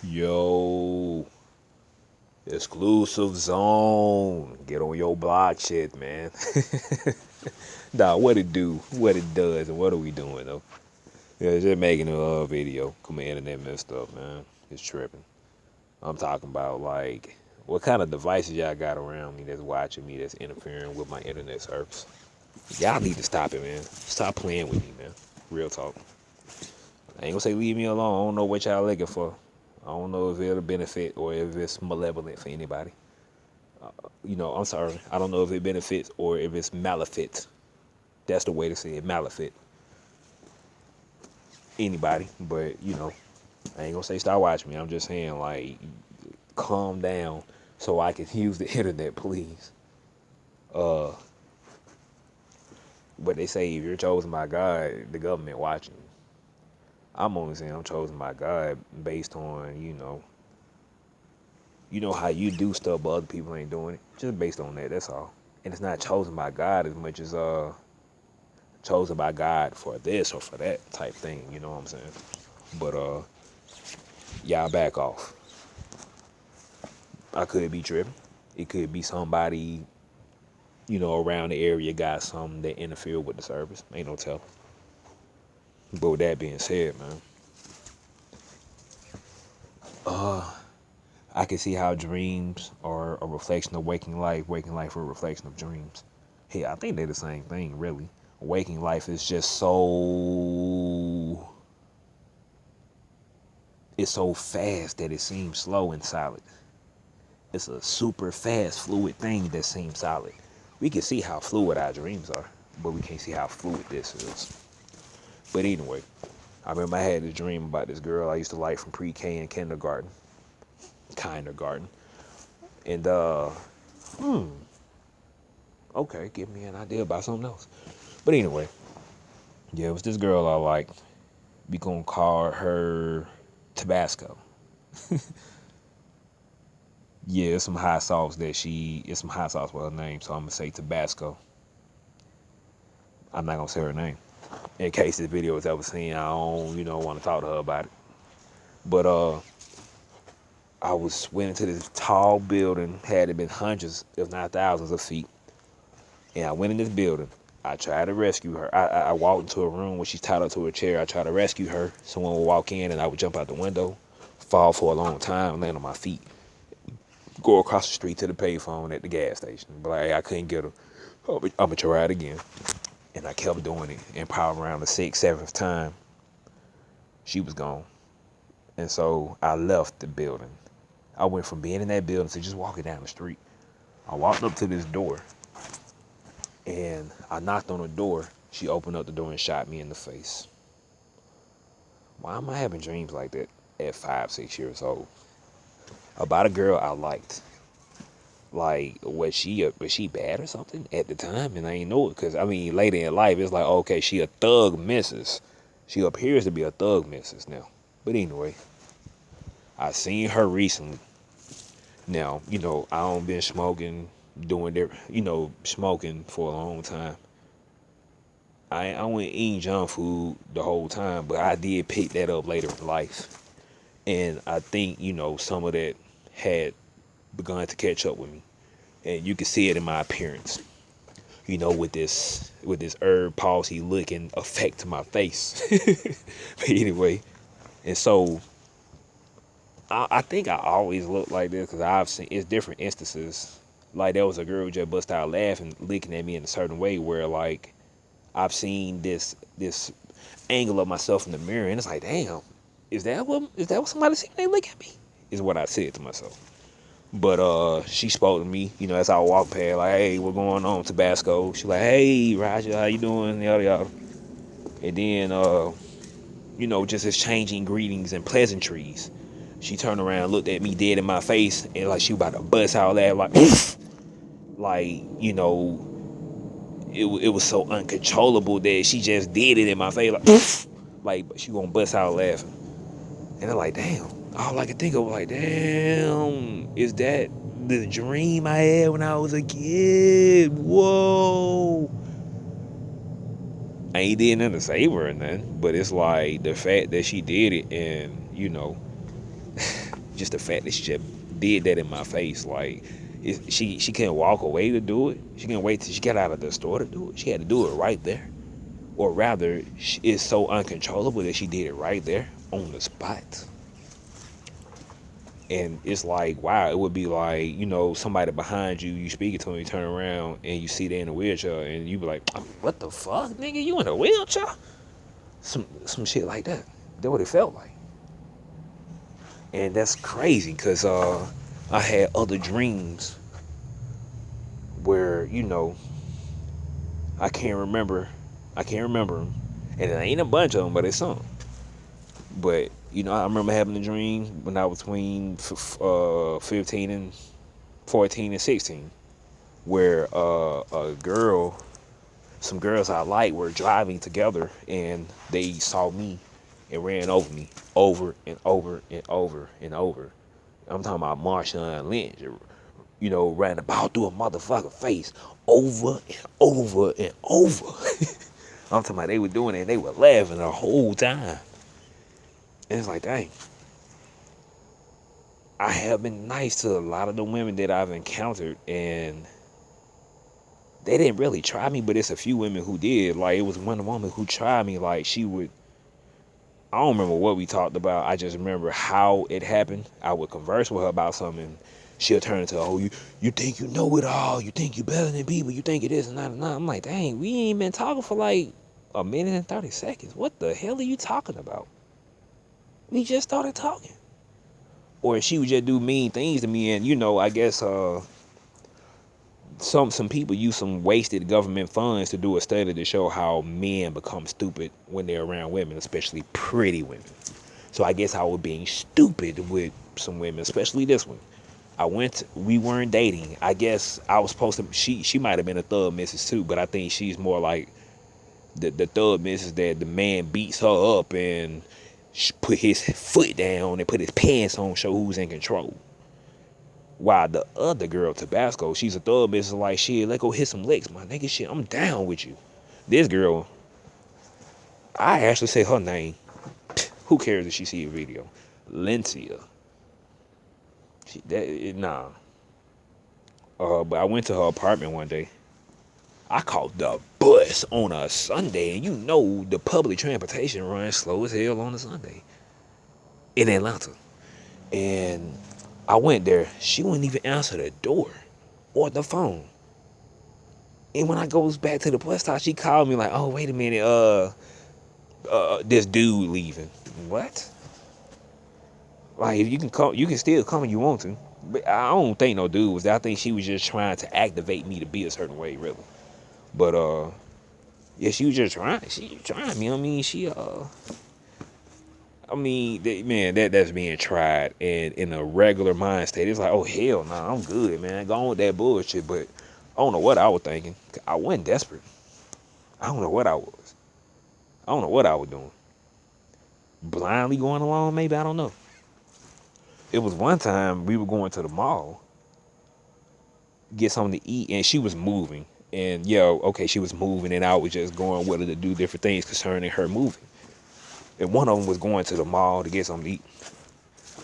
Yo, exclusive zone. Get on your block shit, man. Nah, what it do, what it does, and what are we doing though? Yeah, just making a video. Come on, internet messed up, man. It's tripping. I'm talking about like what kind of devices y'all got around me that's watching me that's interfering with my internet service. Y'all need to stop it, man. Stop playing with me, man. Real talk. I ain't gonna say leave me alone. I don't know what y'all looking for. I don't know if it'll benefit or if it's malevolent for anybody. I'm sorry. I don't know if it benefits or if it's malefit. That's the way to say it, malefit. Anybody, but I ain't gonna say stop watching me. I'm just saying like, calm down so I can use the internet, please. Uh, but they say if you're chosen by God, the government watching you. I'm only saying I'm chosen by God based on how you do stuff, but other people ain't doing it. Just based on that. That's all. And it's not chosen by God as much as chosen by God for this or for that type thing. You know what I'm saying? But y'all back off. I could be tripping. It could be somebody around the area got something that interfere with the service. Ain't no telling. But with that being said, man, I can see how dreams are a reflection of waking life are a reflection of dreams. Hey, I think they're the same thing, really. Waking life is just it's so fast that it seems slow and solid. It's a super fast, fluid thing that seems solid. We can see how fluid our dreams are, but we can't see how fluid this is. But anyway, I remember I had this dream about this girl I used to like from pre-K and kindergarten, and okay, give me an idea about something else. But anyway, yeah, it was this girl I liked. We gonna call her Tabasco. Yeah, it's some hot sauce it's some hot sauce with her name, so I'm gonna say Tabasco. I'm not gonna say her name. In case this video is ever seen, I don't, want to talk to her about it. But I went into this tall building, had it been hundreds, if not thousands of feet. And I went in this building. I tried to rescue her. I walked into a room where she's tied up to a chair. I tried to rescue her. Someone would walk in and I would jump out the window, fall for a long time, land on my feet, go across the street to the payphone at the gas station. But like, hey, I couldn't get her. I'm gonna try it again. And I kept doing it. And probably around the sixth, seventh time, she was gone. And so I left the building. I went from being in that building to just walking down the street. I walked up to this door and I knocked on the door. She opened up the door and shot me in the face. Why am I having dreams like that at 5, 6 years old? About a girl I liked. Like, was she bad or something at the time? And I ain't know it because, I mean, later in life, it's like, okay, she a thug missus. She appears to be a thug missus now. But anyway, I seen her recently. Now, I don't been smoking, doing their, smoking for a long time. I went eating junk food the whole time, but I did pick that up later in life. And I think, some of that had begun to catch up with me. And you can see it in my appearance. With this herb palsy looking effect to my face. But anyway, and so I think I always look like this because I've seen it's different instances. Like there was a girl who just bust out laughing, looking at me in a certain way where like I've seen this angle of myself in the mirror, and it's like, damn, is that what somebody see when they look at me? Is what I said to myself. But she spoke to me, as I walked past, like, hey, what's going on, Tabasco? She like, hey, Roger, how you doing? Yada yada. And then just exchanging greetings and pleasantries. She turned around, looked at me dead in my face, and like she was about to bust out laugh, like, like it was so uncontrollable that she just did it in my face, like she gonna bust out laughing. And I'm like, damn. All I could think of was like, damn, is that the dream I had when I was a kid? Whoa. I ain't did nothing to save her or nothing, but it's like the fact that she did it, and just the fact that she just did that in my face, like she couldn't walk away to do it. She couldn't wait till she got out of the store to do it. She had to do it right there, or rather, it's so uncontrollable that she did it right there on the spot. And it's like, wow, it would be like, somebody behind you, you speaking to them, you turn around and you see they in a wheelchair, and you be like, what the fuck, nigga, you in a wheelchair? Some shit like that. That's what it felt like. And that's crazy, because I had other dreams where, I can't remember. I can't remember them. And it ain't a bunch of them, but it's some. But, I remember having a dream when I was between 15 and 14 and 16, where some girls I liked were driving together, and they saw me and ran over me over and over and over and over. I'm talking about Marshawn Lynch, ran about through a motherfucking face over and over and over. I'm talking about they were doing it and they were laughing the whole time. And it's like, dang. I have been nice to a lot of the women that I've encountered, and they didn't really try me, but it's a few women who did. Like, it was one woman who tried me. Like, I don't remember what we talked about. I just remember how it happened. I would converse with her about something, and she'll turn into, oh, you think you know it all. You think you better than people. You think it is and not. I'm like, dang, we ain't been talking for like a minute and 30 seconds. What the hell are you talking about? We just started talking. Or she would just do mean things to me, and I guess some people use some wasted government funds to do a study to show how men become stupid when they're around women, especially pretty women. So I guess I was being stupid with some women, especially this one. We weren't dating. I guess I was supposed to. She might have been a thug missus too, but I think she's more like the thug missus that the man beats her up and put his foot down and put his pants on, show who's in control. While the other girl, Tabasco, she's a thug bitch, like, shit, let go hit some licks, my nigga, shit, I'm down with you. This girl, I actually say her name. Who cares if she see a video? Lencia. Nah. But I went to her apartment one day. I caught the bus on a Sunday, and the public transportation runs slow as hell on a Sunday in Atlanta. And I went there. She wouldn't even answer the door or the phone. And when I goes back to the bus stop, she called me like, oh, wait a minute, this dude leaving. What? Like, if you can come, you can still come if you want to. But I don't think no dude was there. I think she was just trying to activate me to be a certain way, really. But yeah, she was just trying. She trying me. I mean, man, that's being tried, and in a regular mind state, it's like, oh hell, nah, I'm good, man. Go on with that bullshit. But I don't know what I was thinking. I wasn't desperate. I don't know what I was. I don't know what I was doing. Blindly going along, maybe, I don't know. It was one time we were going to the mall, get something to eat, and she was moving. And okay, she was moving, and I was just going with her to do different things concerning her moving. And one of them was going to the mall to get something to eat.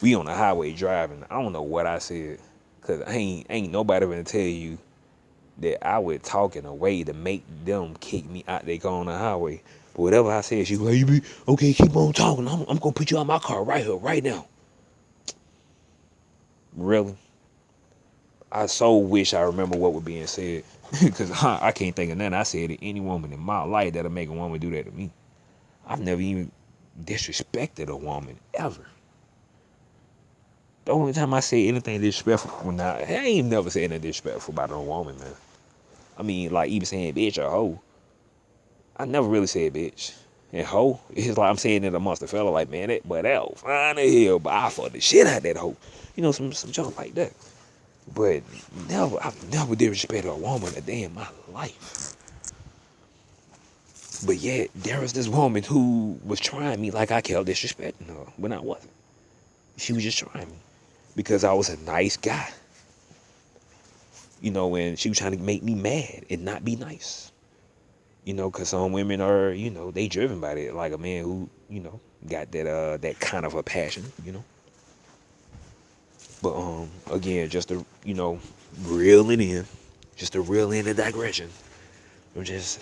We on the highway driving. I don't know what I said, cause ain't nobody gonna tell you that I would talk in a way to make them kick me out they car on the highway. But whatever I said, she was like, you be okay, keep on talking. I'm gonna put you out my car right here, right now. Really? I so wish I remember what was being said. Cause I can't think of nothing I said to any woman in my life that'll make a woman do that to me. I've never even disrespected a woman ever. The only time I say anything disrespectful, I ain't never said anything disrespectful about a woman, man. I mean, like, even saying bitch or hoe. I never really said bitch. And hoe, it's like I'm saying it amongst the fella, like, man, that hoe fine as hell, but I fuck the shit out of that hoe. Some junk like that. But I've never disrespected a woman a day in my life. But yet, there was this woman who was trying me like I kept disrespecting her when I wasn't. She was just trying me because I was a nice guy. And she was trying to make me mad and not be nice. Because some women are, they driven by that, like a man who, got that kind of a passion. But again, just to reel it in, just to reel in the digression. I'm just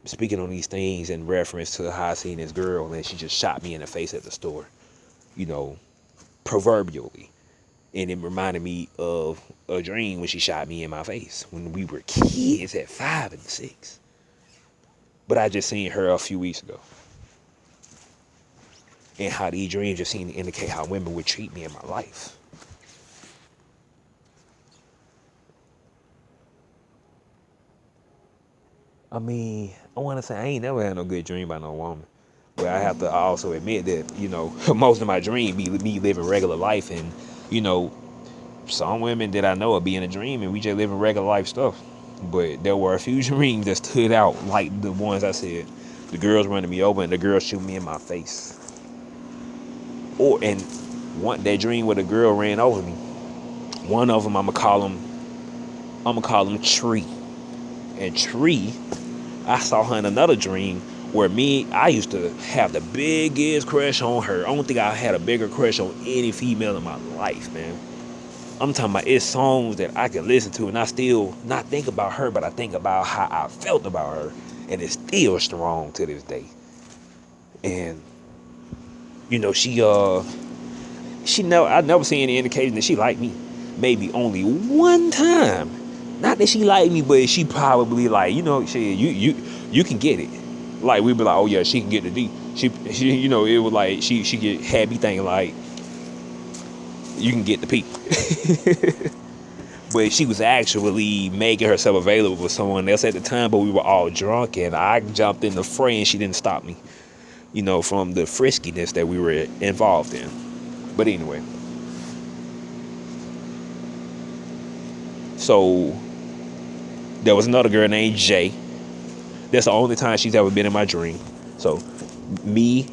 speaking on these things in reference to how I seen this girl and she just shot me in the face at the store, you know, proverbially. And it reminded me of a dream when she shot me in my face when we were kids at 5 and 6. But I just seen her a few weeks ago. And how these dreams just seem to indicate how women would treat me in my life. I mean, I want to say I ain't never had no good dream about no woman. But I have to also admit that, most of my dream be me living regular life. And, you know, some women that I know will be in a dream and we just living regular life stuff. But there were a few dreams that stood out, like the ones I said. The girls running me over and the girls shooting me in my face. And one that dream where the girl ran over me. One of them I'ma call him Tree. And Tree, I saw her in another dream where I used to have the biggest crush on her. I don't think I had a bigger crush on any female in my life, man. I'm talking about it's songs that I can listen to and I still not think about her, but I think about how I felt about her. And it's still strong to this day. And, I never seen any indication that she liked me. Maybe only one time. Not that she liked me, but she probably like, shit, you can get it. Like we'd be like, oh yeah, she can get the D. She it was like had me thinking like you can get the P. But she was actually making herself available for someone else at the time, but we were all drunk and I jumped in the fray and she didn't stop me. From the friskiness that we were involved in. But anyway. So there was another girl named Jay. That's the only time she's ever been in my dream. So me,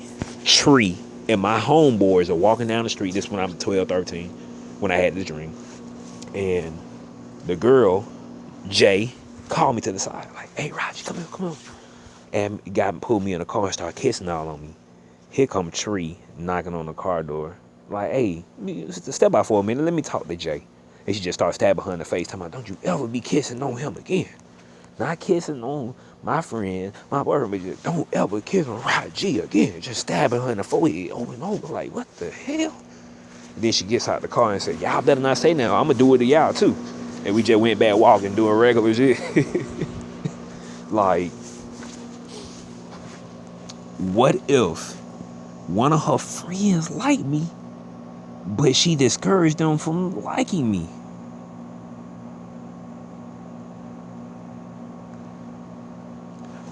Tree, and my homeboys are walking down the street. This when I'm 12, 13, when I had this dream. And the girl, Jay, called me to the side. Like, hey, Roger, come on. And pulled me in the car and started kissing all on me. Here come Tree knocking on the car door. Like, hey, step out for a minute. Let me talk to Jay. And she just started stabbing her in the face. Talking about, don't you ever be kissing on him again. Not kissing on my friend, my boyfriend, but just don't ever kiss on Roger again. Just stabbing her in the forehead over and over. Like, what the hell? And then she gets out the car and said, y'all better not say now. I'm going to do it to y'all too. And we just went back walking, doing regular shit. Like, what if one of her friends liked me, but she discouraged them from liking me?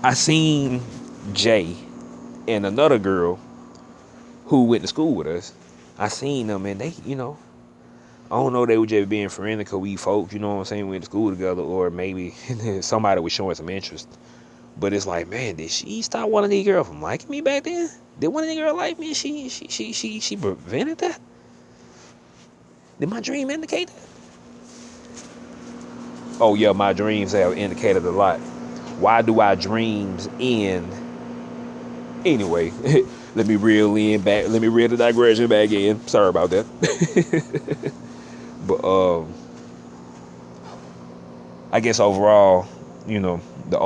I seen Jay and another girl who went to school with us. I seen them and they, I don't know, they were just being friendly because we folks, you know what I'm saying, we went to school together, or maybe somebody was showing some interest. But it's like, man, did she stop one of these girls from liking me back then? Did one of these girls like me? She prevented that? Did my dream indicate that? Oh yeah, my dreams have indicated a lot. Why do our dreams end? Anyway, let me reel the digression back in. Sorry about that. But I guess overall, the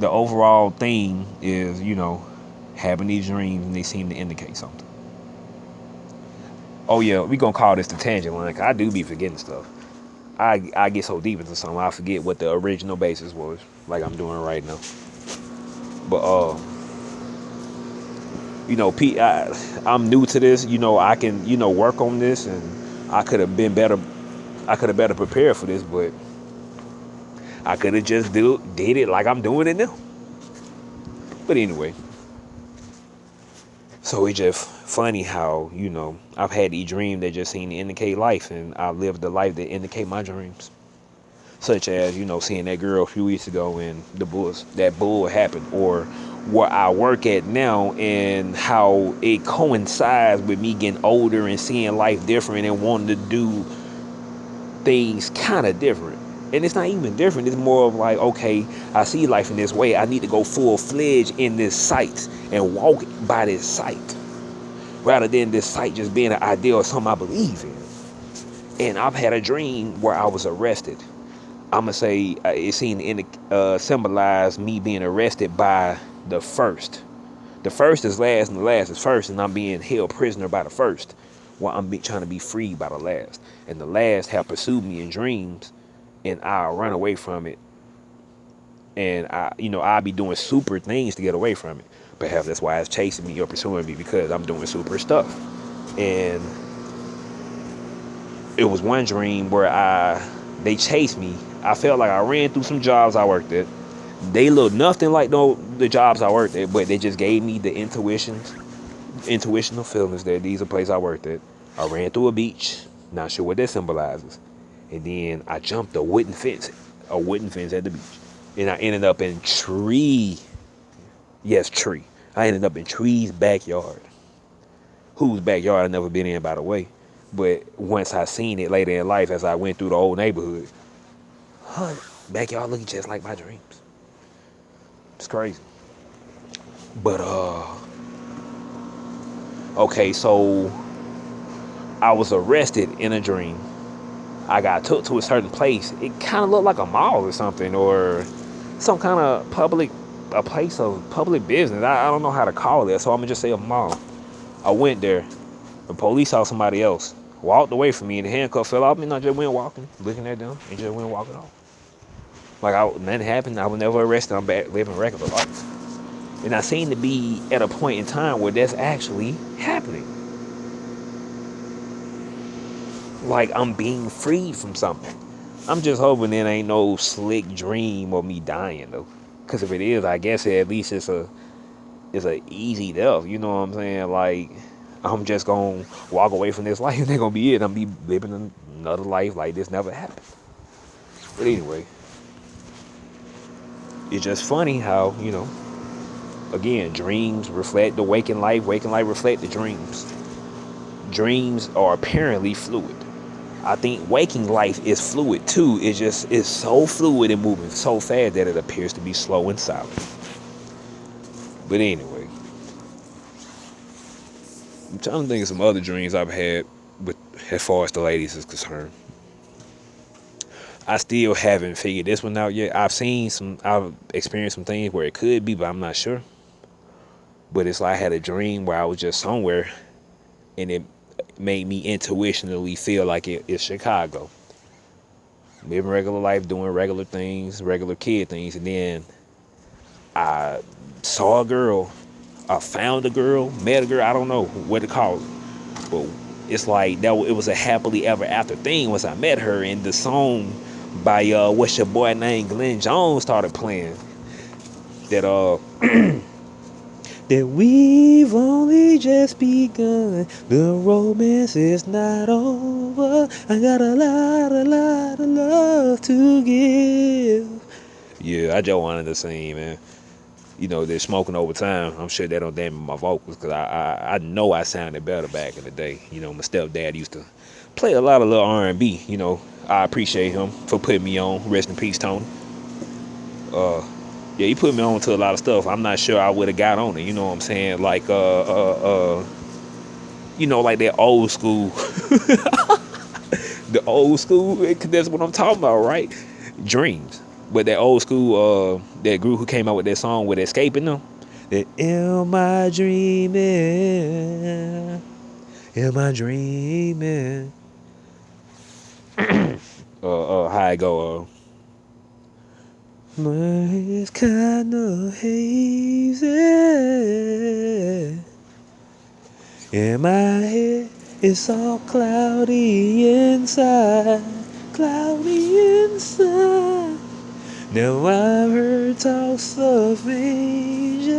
overall thing is, having these dreams and they seem to indicate something. Oh yeah, we gonna call this the tangent line, 'cause I do be forgetting stuff. I get so deep into something, I forget what the original basis was, like I'm doing right now. But I'm new to this. I can work on this, and I could have been better. I could have better prepared for this, but I could have just did it like I'm doing it now. But anyway, so it's just funny how I've had these dreams that just seem to indicate life, and I lived the life that indicate my dreams. Such as seeing that girl a few weeks ago and that bull happened, or where I work at now and how it coincides with me getting older and seeing life different and wanting to do things kind of different. And it's not even different. It's more of like, okay, I see life in this way. I need to go full-fledged in this sight and walk by this sight. rather than this site just being an idea or something I believe in. And I've had a dream where I was arrested. I'ma say it seemed to symbolize me being arrested by the first. The first is last and the last is first, and I'm being held prisoner by the first, while I'm trying to be freed by the last. And the last have pursued me in dreams, and I'll run away from it. And I'll be doing super things to get away from it. Perhaps that's why it's chasing me or pursuing me, because I'm doing super stuff. And it was one dream where they chased me. I felt like I ran through some jobs I worked at. They looked nothing like the jobs I worked at, but they just gave me the intuitional feelings that these are places I worked at. I ran through a beach, not sure what that symbolizes. And then I jumped a wooden fence at the beach. And I ended up in tree. Yes, tree. I ended up in Tree's backyard. Whose backyard I've never been in, by the way. But once I seen it later in life, as I went through the old neighborhood, backyard looking just like my dreams. It's crazy. But okay, so I was arrested in a dream. I got took to a certain place. It kind of looked like a mall or something, or some kind of a place of public business. I don't know how to call it, so I'm gonna just say a mall. I went there. The police saw somebody else, walked away from me, and the handcuff fell off, and I just went walking, looking at them, and just went walking off. Like nothing happened. I was never arrested. I'm back living regular life. And I seem to be at a point in time where that's actually happening. Like I'm being freed from something. I'm just hoping it ain't no slick dream of me dying though. Cause if it is, I guess at least it's a easy death. You know what I'm saying? Like I'm just gonna walk away from this life and they're gonna be it. I'm be living another life like this never happened. But anyway, it's just funny how, again, dreams reflect the waking life reflect the dreams. Dreams are apparently fluid. I think waking life is fluid too. It's so fluid and moving so fast that it appears to be slow and silent. But anyway, I'm trying to think of some other dreams I've had with as far as the ladies is concerned. I still haven't figured this one out yet. I've experienced some things where it could be, but I'm not sure. But it's like I had a dream where I was just somewhere and it made me intuitionally feel like it's Chicago. Living regular life, doing regular things, regular kid things. And then I saw a girl. I found a girl, met a girl. I don't know what to call it. But it's like it was a happily ever after thing once I met her. And the song by what's your boy named Glenn Jones started playing. That we've only just begun. The romance is not over. I got a lot of love to give. Yeah, I just wanted to sing, man. They're smoking over time. I'm sure that don't damage my vocals, because I know I sounded better back in the day. My stepdad used to play a lot of little R&B. I appreciate him for putting me on. Rest in peace, Tony. Yeah, he put me on to a lot of stuff. I'm not sure I would have got on it. You know what I'm saying? Like like that old school. The old school, that's what I'm talking about, right? Dreams. But that old school, that group who came out with that song with Escaping them. That am I dreaming? Am I dreaming? How I go, it's kinda hazy. In my head, it's all cloudy inside. Cloudy inside. Now I've heard talks of angels,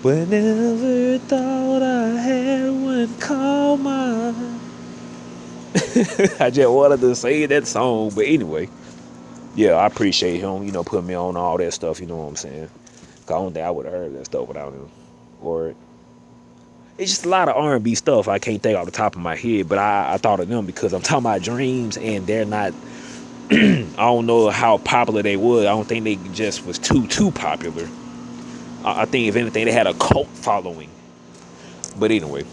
but never thought I had one call mine. I just wanted to say that song, but anyway, yeah, I appreciate him, putting me on all that stuff, you know what I'm saying? Cause I don't think I would have heard that stuff without him. Or it's just a lot of R&B stuff I can't think off the top of my head, but I thought of them because I'm talking about dreams and they're not. I don't know how popular they were. I don't think they just was too popular. I think if anything, they had a cult following. But anyway,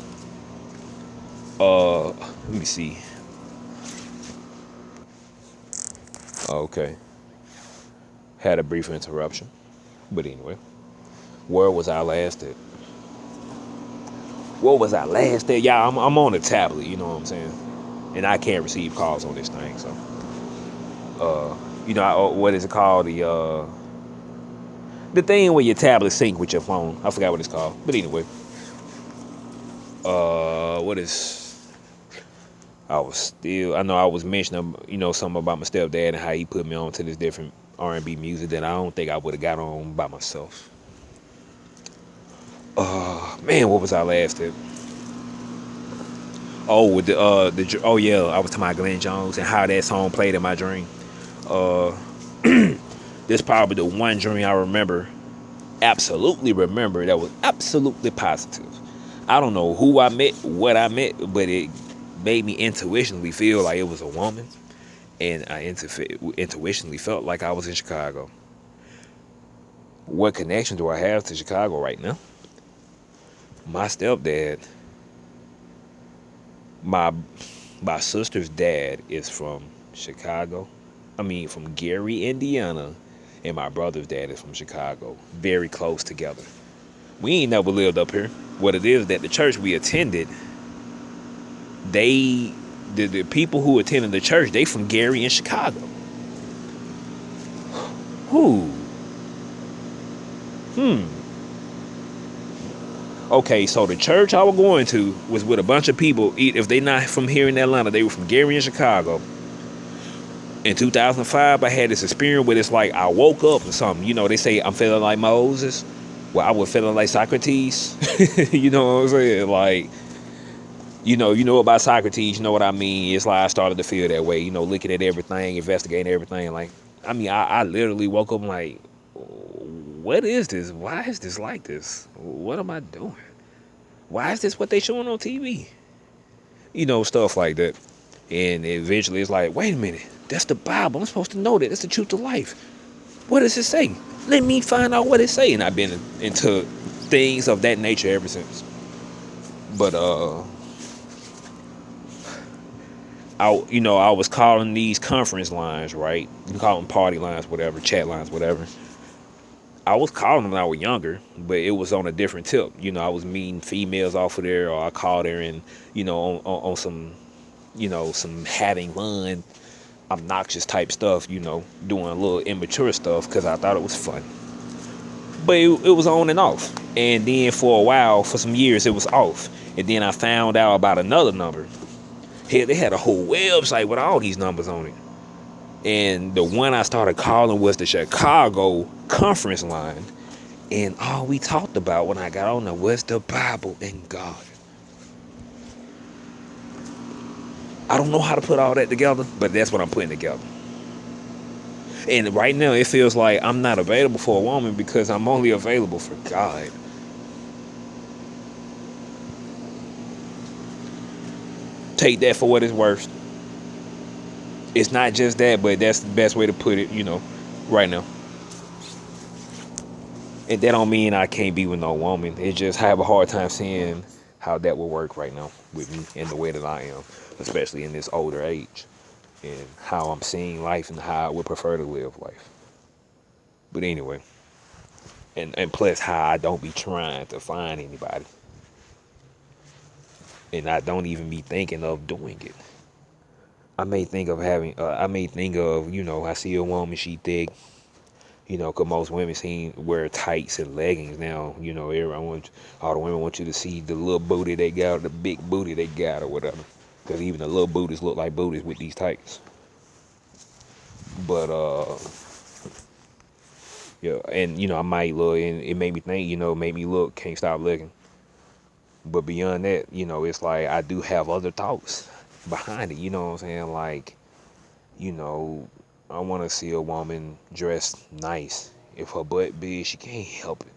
let me see. Okay, had a brief interruption. But anyway, where was I last at? What was I last at? Yeah, I'm on a tablet. You know what I'm saying? And I can't receive calls on this thing. So, what is it called? The thing where your tablet sync with your phone. I forgot what it's called. But anyway, what is? I know I was mentioning, something about my stepdad and how he put me on to this different R&B music that I don't think I would have got on by myself. Man, what was I last at? Oh, with oh yeah, I was talking about Glenn Jones and how that song played in my dream. Uh, this probably the one dream I absolutely remember that was absolutely positive. I don't know who I met, what I met, but it made me intuitionally feel like it was a woman, and I intuitionally felt like I was in Chicago. What connection do I have to Chicago right now? My stepdad, my my sister's dad is from Chicago. I mean, from Gary, Indiana, and my brother's dad is from Chicago. Very close together. We ain't never lived up here. What it is that the church we attended, the people who attended the church, they from Gary and Chicago. Who? Okay, so the church I was going to was with a bunch of people. If they not from here in Atlanta, they were from Gary and Chicago. In 2005, I had this experience where it's like I woke up or something. They say I'm feeling like Moses. Well, I was feeling like Socrates. You know what I'm saying? Like, you know about Socrates. You know what I mean? It's like I started to feel that way. Looking at everything, investigating everything. Like, I literally woke up like, what is this? Why is this like this? What am I doing? Why is this what they showing on TV? Stuff like that. And eventually it's like, wait a minute, that's the Bible. I'm supposed to know that. That's the truth of life. What does it say? Let me find out what it say. And I've been into things of that nature ever since. But I was calling these conference lines, right? You can call them party lines, whatever, chat lines, whatever. I was calling them when I was younger, but it was on a different tip. I was meeting females off of there, or I called her and, on some, some having fun, obnoxious type stuff, doing a little immature stuff because I thought it was fun. But it was on and off. And then for a while, for some years, it was off. And then I found out about another number. Hell, they had a whole website with all these numbers on it. And the one I started calling was the Chicago conference line. And all we talked about when I got on there was the Bible and God. I don't know how to put all that together, but that's what I'm putting together. And right now, it feels like I'm not available for a woman because I'm only available for God. Take that for what it's worth. It's not just that, but that's the best way to put it, right now. And that don't mean I can't be with no woman. It just I have a hard time seeing how that will work right now with me in the way that I am, especially in this older age, and how I'm seeing life and how I would prefer to live life. But anyway, and plus how I don't be trying to find anybody, and I don't even be thinking of doing it. I may think of I see a woman, she thick, because most women wear tights and leggings now. All the women want you to see the little booty they got, or the big booty they got, or whatever. Because even the little booties look like booties with these tights. But, yeah, and, I might look, and it made me think, made me look, can't stop looking. But beyond that, it's like I do have other thoughts behind it, you know what I'm saying? Like, I want to see a woman dressed nice. If her butt big, she can't help it.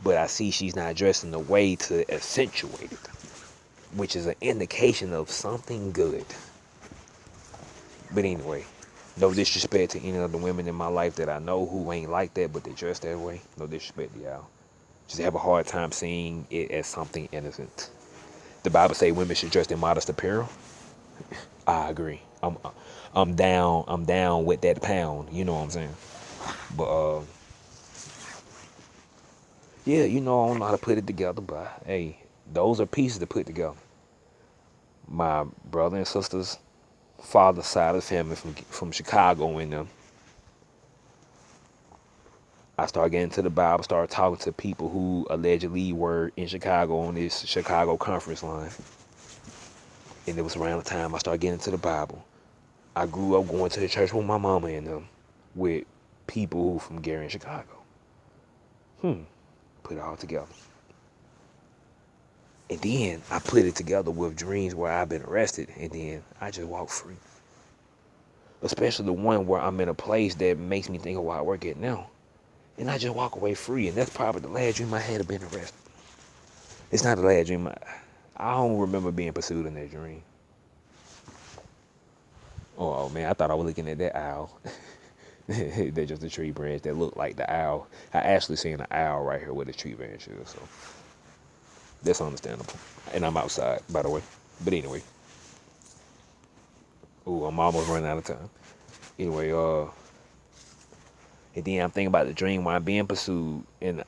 But I see she's not dressed in a way to accentuate it, which is an indication of something good. But anyway, No disrespect to any of the women in my life that I know who ain't like that, but they dress that way. No disrespect to y'all. Just have a hard time seeing it as something innocent. The Bible say women should dress in modest apparel. I agree. I'm down. I'm down with that pound. You know what I'm saying? But yeah, you know I don't know how to put it together. But hey, those are pieces to put together. My brother and sister's father's side of the family from Chicago and them. I started getting to the Bible, started talking to people who allegedly were in Chicago on this Chicago conference line. And it was around the time I started getting into the Bible. I grew up going to the church with my mama and them, with people who from Gary in Chicago. Put it all together. And then I put it together with dreams where I've been arrested, and then I just walk free. Especially the one where I'm in a place that makes me think of where I work at now. And I just walk away free, and that's probably the last dream I had of being arrested. It's not the last dream. I don't remember being pursued in that dream. Oh man, I thought I was looking at that owl. They're just a tree branch that looked like the owl. I actually seen an owl right here where the tree branch is, so that's understandable. And I'm outside, by the way. But anyway. Ooh, I'm almost running out of time. Anyway, and then I'm thinking about the dream where I'm being pursued, and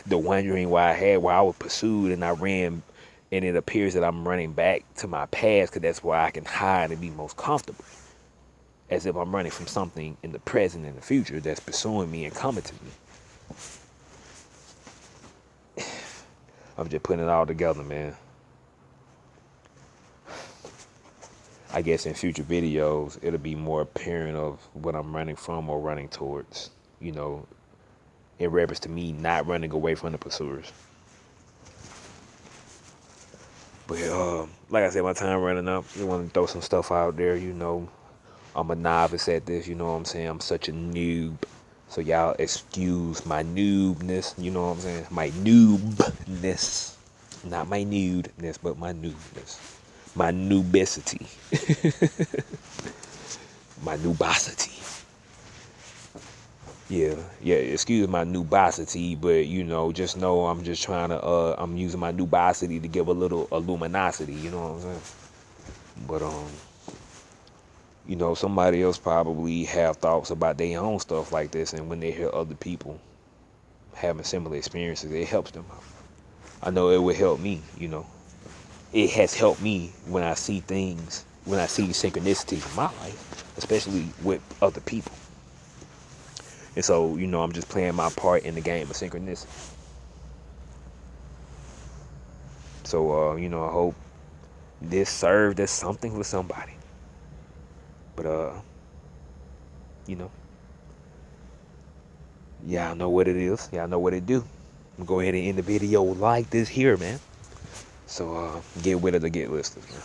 the one dream where I had where I was pursued and I ran, and it appears that I'm running back to my past because that's where I can hide and be most comfortable. As if I'm running from something in the present and the future that's pursuing me and coming to me. I'm just putting it all together, man. I guess in future videos, it'll be more apparent of what I'm running from or running towards, you know, in reference to me not running away from the pursuers. But like I said, my time running up. You want to throw some stuff out there, you know. I'm a novice at this, you know what I'm saying? I'm such a noob. So y'all excuse my noobness, you know what I'm saying? My noobness. Not my nudeness, but my noobness. My noobicity. My noobosity. Yeah, excuse my noobosity, but you know, just know I'm just trying to, I'm using my noobosity to give a little luminosity, you know what I'm saying? But, you know, somebody else probably have thoughts about their own stuff like this, and when they hear other people having similar experiences, it helps them out. I know it would help me, you know. It has helped me when I see things, when I see synchronicities in my life, especially with other people. And so, you know, I'm just playing my part in the game of synchronicity. So, you know, I hope this served as something for somebody. But, you know, y'all know what it is. Y'all know what it do. I'm gonna go ahead and end the video like this here, man. So, get with it or get listed, man.